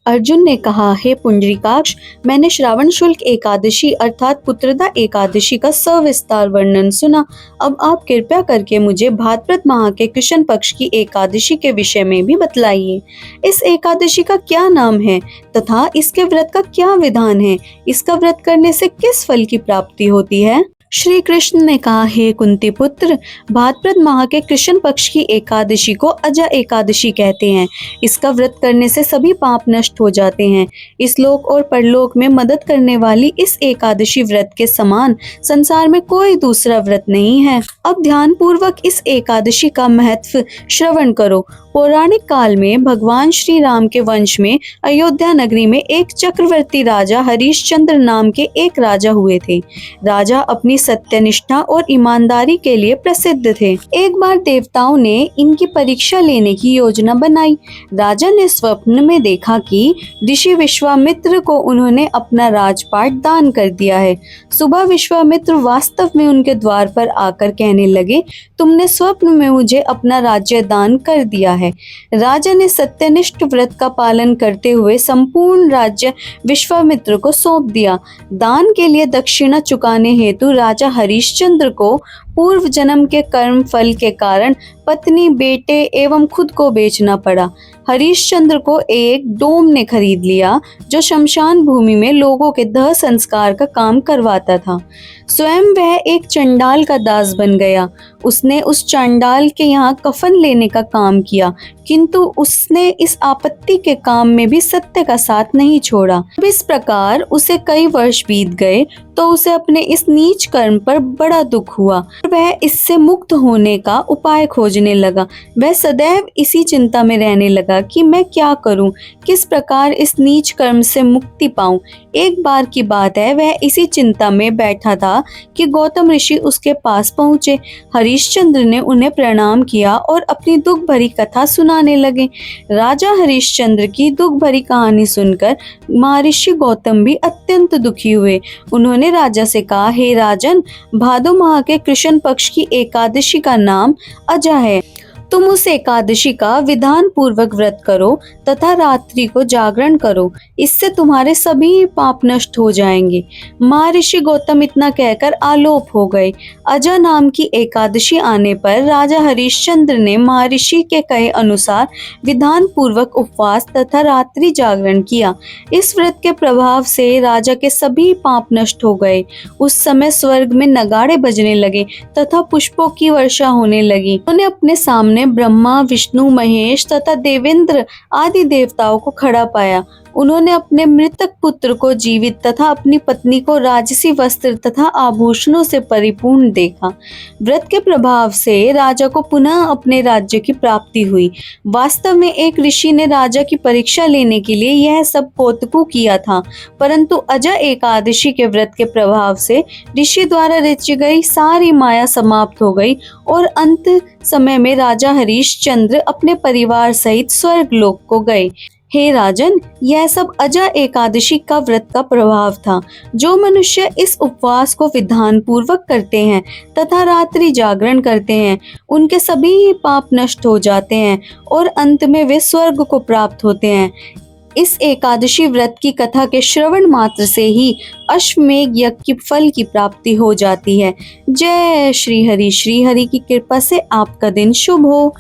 अर्जुन ने कहा, हे पुंडरीकाक्ष, मैंने श्रावण शुल्क एकादशी अर्थात पुत्रदा एकादशी का सविस्तार वर्णन सुना। अब आप कृपया करके मुझे भाद्रपद माह के कृष्ण पक्ष की एकादशी के विषय में भी बतलाइए। इस एकादशी का क्या नाम है तथा इसके व्रत का क्या विधान है? इसका व्रत करने से किस फल की प्राप्ति होती है? श्री कृष्ण ने कहा, हे कुंती पुत्र, भाद्रपद माह के कृष्ण पक्ष की एकादशी को अजा एकादशी कहते हैं। इसका व्रत करने से सभी पाप नष्ट हो जाते हैं। इस लोक और परलोक में मदद करने वाली इस एकादशी व्रत के समान संसार में कोई दूसरा व्रत नहीं है। अब ध्यान पूर्वक इस एकादशी का महत्व श्रवण करो। पौराणिक काल में भगवान श्री राम के वंश में अयोध्या नगरी में एक चक्रवर्ती राजा हरिश्चंद्र नाम के एक राजा हुए थे। राजा अपनी सत्यनिष्ठा और ईमानदारी के लिए प्रसिद्ध थे। एक बार देवताओं ने इनकी परीक्षा लेने की योजना बनाई। राजा ने स्वप्न में देखा कि ऋषि विश्वामित्र को उन्होंने अपना राजपाट दान कर दिया है। सुबह विश्वामित्र वास्तव में उनके द्वार पर आकर कहने लगे, तुमने स्वप्न में मुझे अपना राज्य दान कर दिया है। राजा ने सत्यनिष्ठ व्रत का पालन करते हुए संपूर्ण राज्य विश्वामित्र को सौंप दिया। दान के लिए दक्षिणा चुकाने हेतु राजा हरिश्चंद्र को पूर्व जन्म के कर्म फल के कारण पत्नी, बेटे एवं खुद को बेचना पड़ा। हरिश्चंद्र को एक डोम ने खरीद लिया जो शमशान भूमि में लोगों के दाह संस्कार का काम करवाता था। स्वयं वह एक चंडाल का दास बन गया। उसने उस चंडाल के यहाँ कफन लेने का काम किया, किंतु उसने इस आपत्ति के काम में भी सत्य का साथ नहीं छोड़ा। अब इस प्रकार उसे कई वर्ष बीत गए तो उसे अपने इस नीच कर्म पर बड़ा दुख हुआ। वह इससे मुक्त होने का उपाय खोजने लगा। वह सदैव इसी चिंता में रहने लगा कि मैं क्या करूं, किस प्रकार इस नीच कर्म से मुक्ति पाऊं। एक बार की बात है, वह इसी चिंता में बैठा था कि गौतम ऋषि उसके पास पहुंचे। हरिश्चंद्र ने उन्हें प्रणाम किया और अपनी दुख भरी कथा सुनाने लगे। राजा हरिश्चंद्र की दुख भरी कहानी सुनकर महर्षि गौतम भी अत्यंत दुखी हुए। उन्होंने राजा से कहा, हे राजन, भादो माह के कृष्ण पक्ष की एकादशी का नाम अजा है। तुम उस एकादशी का विधान पूर्वक व्रत करो तथा रात्रि को जागरण करो। इससे तुम्हारे सभी पाप नष्ट हो जाएंगे। महर्षि गौतम इतना कहकर आलोप हो गए। अजा नाम की एकादशी आने पर राजा हरिश्चंद्र ने महर्षि के कहे अनुसार विधान पूर्वक उपवास तथा रात्रि जागरण किया। इस व्रत के प्रभाव से राजा के सभी पाप नष्ट हो गए। उस समय स्वर्ग में नगाड़े बजने लगे तथा पुष्पों की वर्षा होने लगी। उन्होंने अपने सामने ब्रह्मा, विष्णु, महेश तथा देवेंद्र आदि देवताओं को खड़ा पाया। उन्होंने अपने मृतक पुत्र को जीवित तथा अपनी पत्नी को राजसी वस्त्र तथा आभूषणों से परिपूर्ण देखा। व्रत के प्रभाव से राजा को पुनः अपने राज्य की प्राप्ति हुई। वास्तव में एक ऋषि ने राजा की परीक्षा लेने के लिए यह सब कौतुक किया था, परंतु अजा एकादशी के व्रत के प्रभाव से ऋषि द्वारा रची गई सारी माया समाप्त हो गई और अंत समय में राजा हरिश्चंद्र अपने परिवार सहित स्वर्ग लोक को गए। हे राजन, यह सब अजा एकादशी का व्रत का प्रभाव था। जो मनुष्य इस उपवास को विधान पूर्वक करते हैं तथा रात्रि जागरण करते हैं, उनके सभी पाप नष्ट हो जाते हैं और अंत में वे स्वर्ग को प्राप्त होते हैं। इस एकादशी व्रत की कथा के श्रवण मात्र से ही अश्वमेघ यज्ञ की फल की प्राप्ति हो जाती है। जय श्री हरि। श्री हरि की कृपा से आपका दिन शुभ हो।